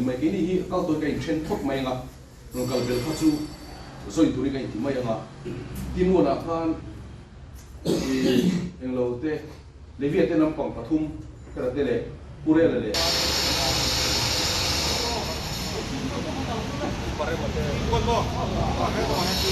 Mai kini hi kau tu kai trend thok mai nga local bel khachu soi turi kai ti mai nga tinu na khan englo te levi te nam pang pathum kara te le pure le pare bote kon bo pare bo ne tu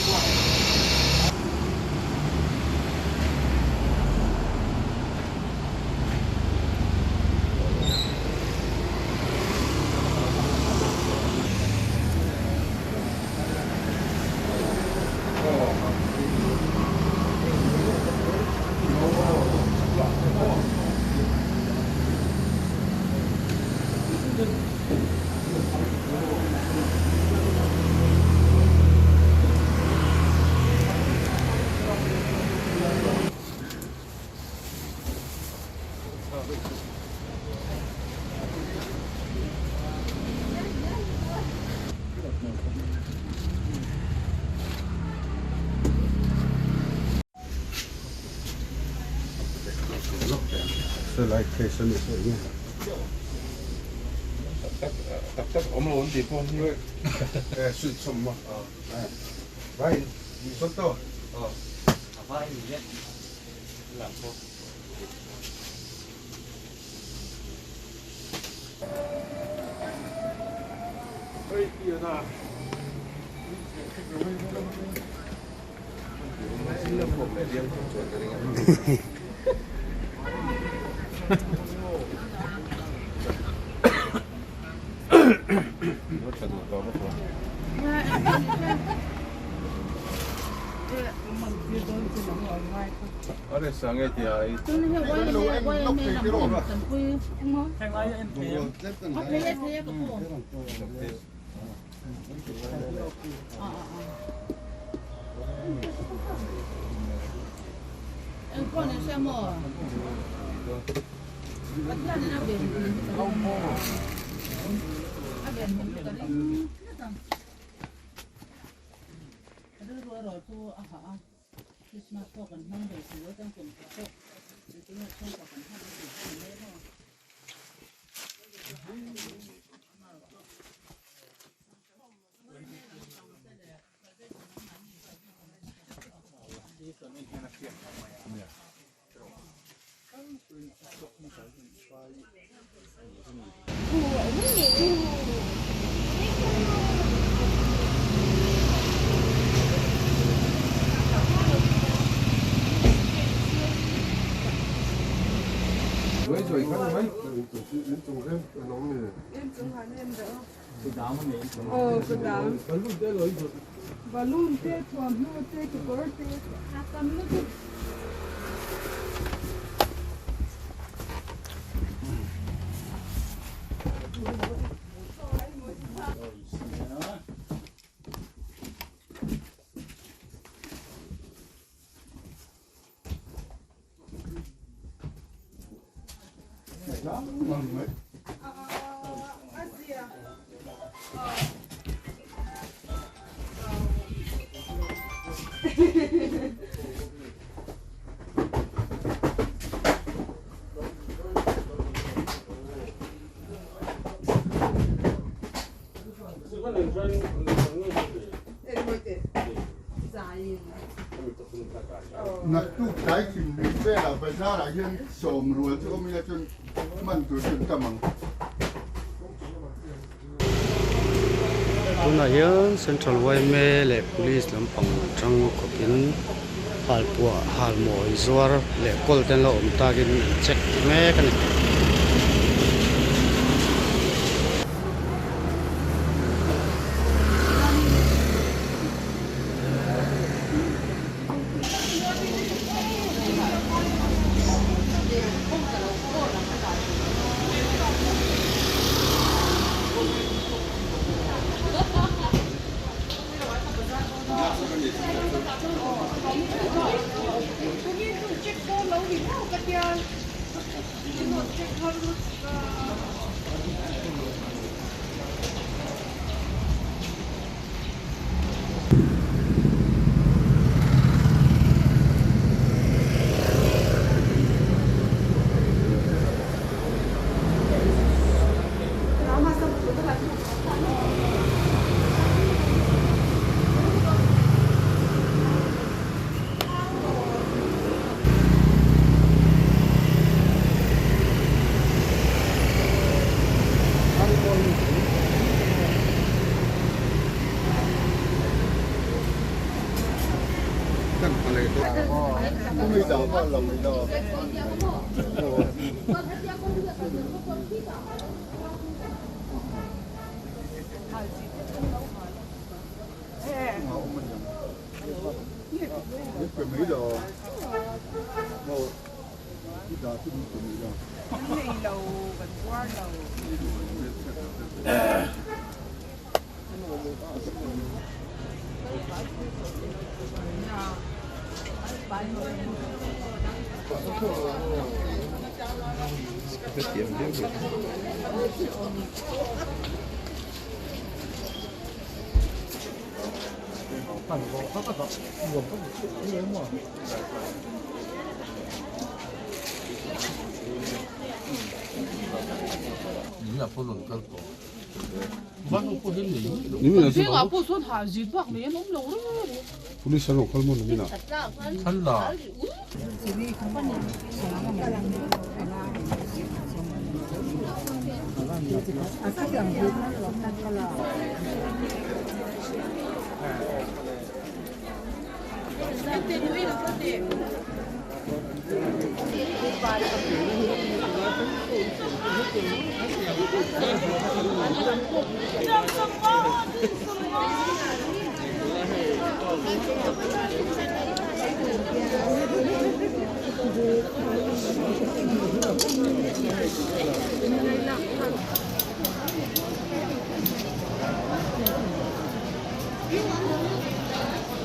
lại cây sân sợi nhé. Tập ống là ổn định không? Sụt sầm mà. Vai, sốt to. Vai gì đấy? Làm thôi. Ơi, kia nào. Xin lỗiผมđể riêng không chuẩn cái này. Ở sáng ngày thì ai? Em con này xem mò. Bắt ra nên ăn biển. Ăn biển mình cái đấy. Rồi rồi cô à hả? Christmas cô còn mong để sửa trong cùng cô. Thì cái này không có phần khác thì không lấy thôi. Với rồi khác mấy, đến trùng thêm, nóng này. Em trùng hẳn em đỡ. Từ đó mà mình. Từ đó. Và luôn tê thuần luôn tê cái bớt tê. Hát tâm luôn. นักทุกสายสิ่งดีเวลาไปท่าไหนยังสมรวนก็ไม่ได้จนมันตัวจนกำมัง Hôm nay Central Waymay le police lampang trang kopin hal puwa hal mo izwar le kolten lo umtagin check me kanไม่ดาวก็เราไม่ดาวนี่เป็นไม่ดาวเราที่ดาวที่มีเป็นไม่ดาวไม่ดาวเป็นว่าดาว你앞으로 갈 거. 지금 앞으로 손 하지도 않고 얘 너무 오래. police로 걸면 됩니다. 살라. 좀